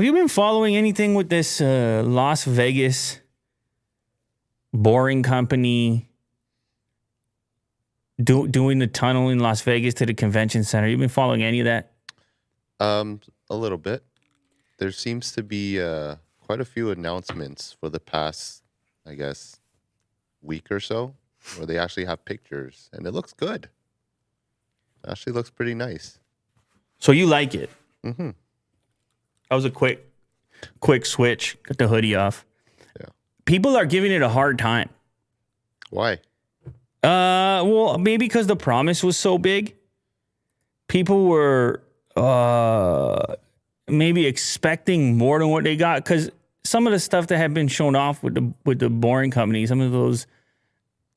Have you been following anything with this Las Vegas Boring Company doing the tunnel in Las Vegas to the convention center? You been following any of that? A little bit. There seems to be quite a few announcements for the past, I guess, week or so, where they actually have pictures, and it looks good. It actually looks pretty nice. So you like it? Mm-hmm. That was a quick switch. Got the hoodie off. Yeah. People are giving it a hard time. Why? Well, maybe because the promise was so big. People were maybe expecting more than what they got, because some of the stuff that had been shown off with the Boring Company, some of those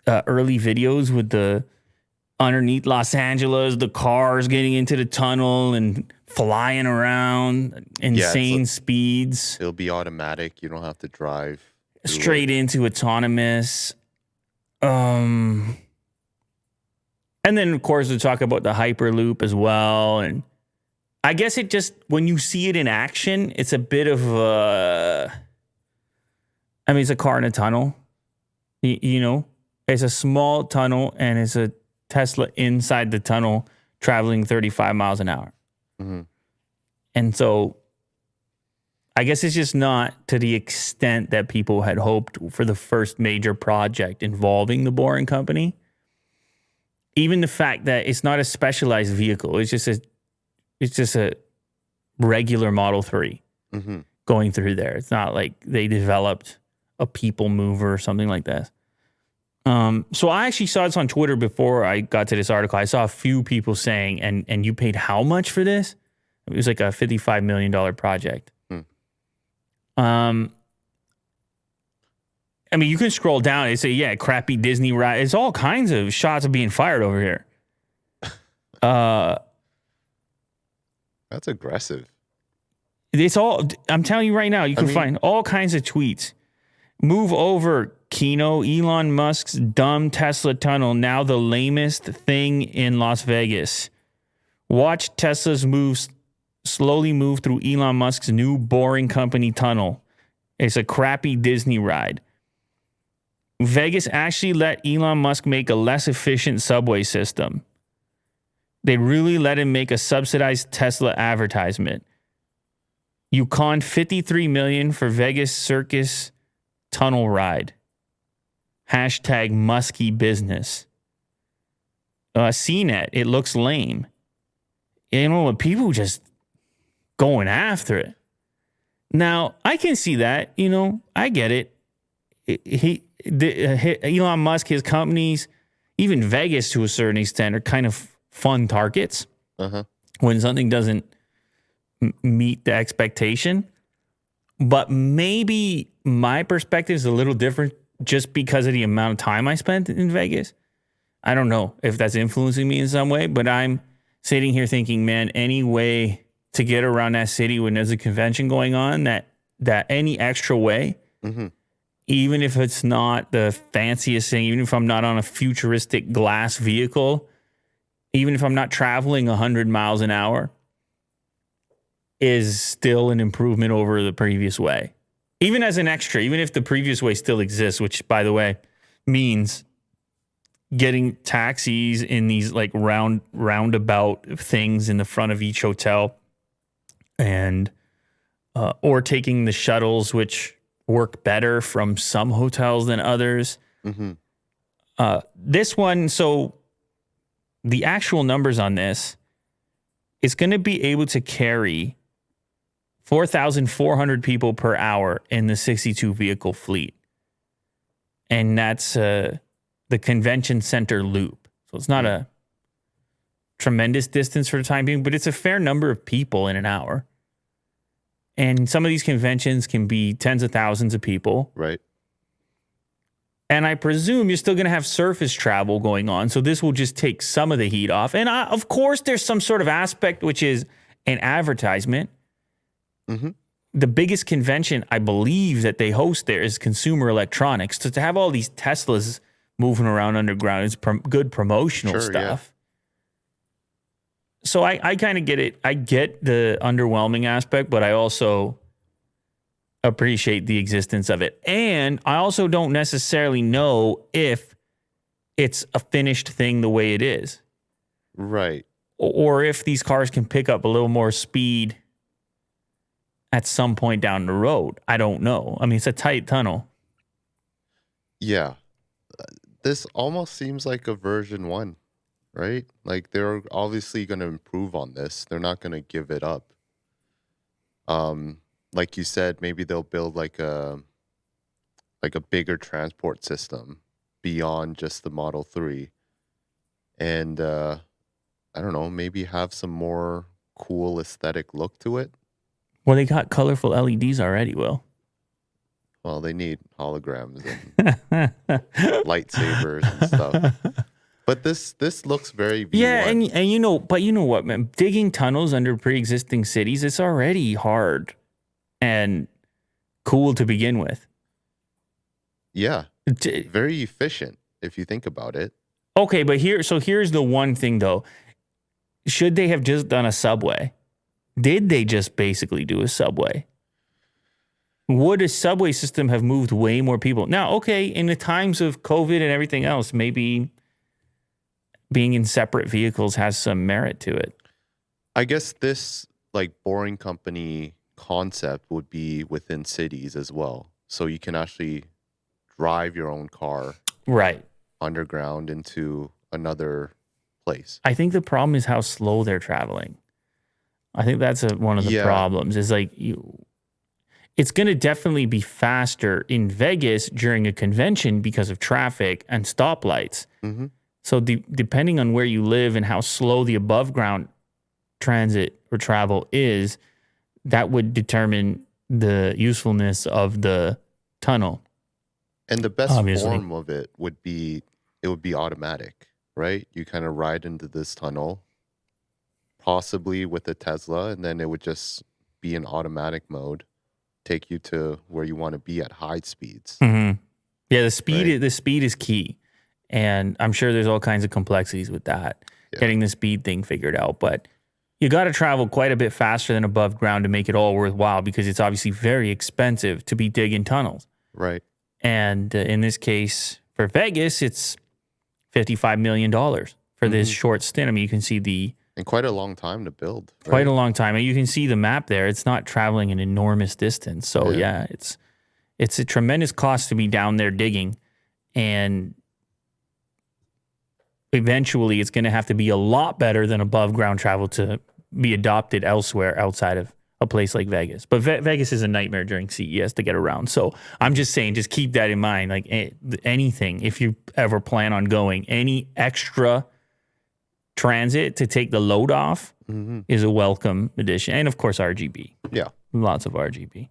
early videos with the underneath Los Angeles, the cars getting into the tunnel and flying around insane speeds. It'll be automatic. You don't have to drive. Straight into autonomous. And then, of course, we talk about the Hyperloop as well. And I guess it just, when you see it in action, it's a bit of it's a car in a tunnel. You know, it's a small tunnel, and it's a Tesla inside the tunnel traveling 35 miles an hour. Mm-hmm. And so I guess it's just not to the extent that people had hoped for the first major project involving the Boring Company. Even the fact that it's not a specialized vehicle, it's just a regular Model 3 going through there. It's not like they developed a people mover or something like that. So I actually saw this on Twitter before I got to this article. I saw a few people saying, and you paid how much for this? It was like a $55 million project. I mean, you can scroll down and say, yeah, crappy Disney ride. It's all kinds of shots of being fired over here. That's aggressive. It's all, I'm telling you right now, you can find all kinds of tweets. Move over, Kino. Elon Musk's dumb Tesla tunnel, now the lamest thing in Las Vegas. Watch Tesla's moves slowly move through Elon Musk's new Boring Company tunnel. It's a crappy Disney ride. Vegas actually let Elon Musk make a less efficient subway system. They really let him make a subsidized Tesla advertisement. You conned $53 million for Vegas Circus tunnel ride. Hashtag Musky business. CNET, it looks lame. You know what? People just going after it. Now, I can see that. You know, I get it. Elon Musk, his companies, even Vegas to a certain extent, are kind of fun targets when something doesn't meet the expectation. But maybe my perspective is a little different just because of the amount of time I spent in Vegas. I don't know if that's influencing me in some way, but I'm sitting here thinking, man, any way to get around that city when there's a convention going on, that any extra way, even if it's not the fanciest thing, even if I'm not on a futuristic glass vehicle, even if I'm not traveling 100 miles an hour, is still an improvement over the previous way. Even as an extra, even if the previous way still exists, which, by the way, means getting taxis in these like roundabout things in the front of each hotel, and or taking the shuttles, which work better from some hotels than others. This one, so the actual numbers on this, is going to be able to carry 4,400 people per hour in the 62 vehicle fleet. And that's the convention center loop. So it's not a tremendous distance for the time being, but it's a fair number of people in an hour. And some of these conventions can be tens of thousands of people. Right. And I presume you're still going to have surface travel going on. So this will just take some of the heat off. And of course, there's some sort of aspect, which is an advertisement. The biggest convention, I believe, that they host there is consumer electronics. So to have all these Teslas moving around underground is good promotional stuff. Yeah. So I kind of get it. I get the underwhelming aspect, but I also appreciate the existence of it. And I also don't necessarily know if it's a finished thing the way it is, Right. or if these cars can pick up a little more speed at some point down the road. I don't know. I mean, it's a tight tunnel. Yeah. This almost seems like a version 1, right? Like they're obviously going to improve on this. They're not going to give it up. Like you said, maybe they'll build like a bigger transport system beyond just the Model 3. And I don't know, maybe have some more cool aesthetic look to it. Well, they got colorful LEDs already, Will. Well, they need holograms and lightsabers and stuff. But this looks very V1. Yeah, and you know, but you know what, man? Digging tunnels under pre-existing cities, it's already hard and cool to begin with. Yeah. Very efficient if you think about it. Okay, but here's the one thing though. Should they have just done a subway? Did they just basically do a subway? Would a subway system have moved way more people? Now, okay, in the times of COVID and everything else, maybe being in separate vehicles has some merit to it. I guess this like Boring Company concept would be within cities as well. So you can actually drive your own car right underground into another place. I think the problem is how slow they're traveling. I think that's one of the problems is like it's going to definitely be faster in Vegas during a convention because of traffic and stoplights. Mm-hmm. So depending on where you live and how slow the above ground transit or travel is, that would determine the usefulness of the tunnel. And the best form of it would be automatic, right? You kind of ride into this tunnel, possibly with a Tesla, and then it would just be in automatic mode, take you to where you want to be at high speeds. Mm-hmm. Yeah, the speed is key. And I'm sure there's all kinds of complexities with that, getting the speed thing figured out. But you got to travel quite a bit faster than above ground to make it all worthwhile because it's obviously very expensive to be digging tunnels. Right. And in this case, for Vegas, it's $55 million for this short stint. I mean, you can see and quite a long time to build. Right? Quite a long time. And you can see the map there. It's not traveling an enormous distance. So, it's a tremendous cost to be down there digging. And eventually it's going to have to be a lot better than above ground travel to be adopted elsewhere outside of a place like Vegas. But Vegas is a nightmare during CES to get around. So I'm just saying, just keep that in mind. Like anything, if you ever plan on going, any extra transit to take the load off is a welcome addition. And of course, RGB. Yeah. Lots of RGB.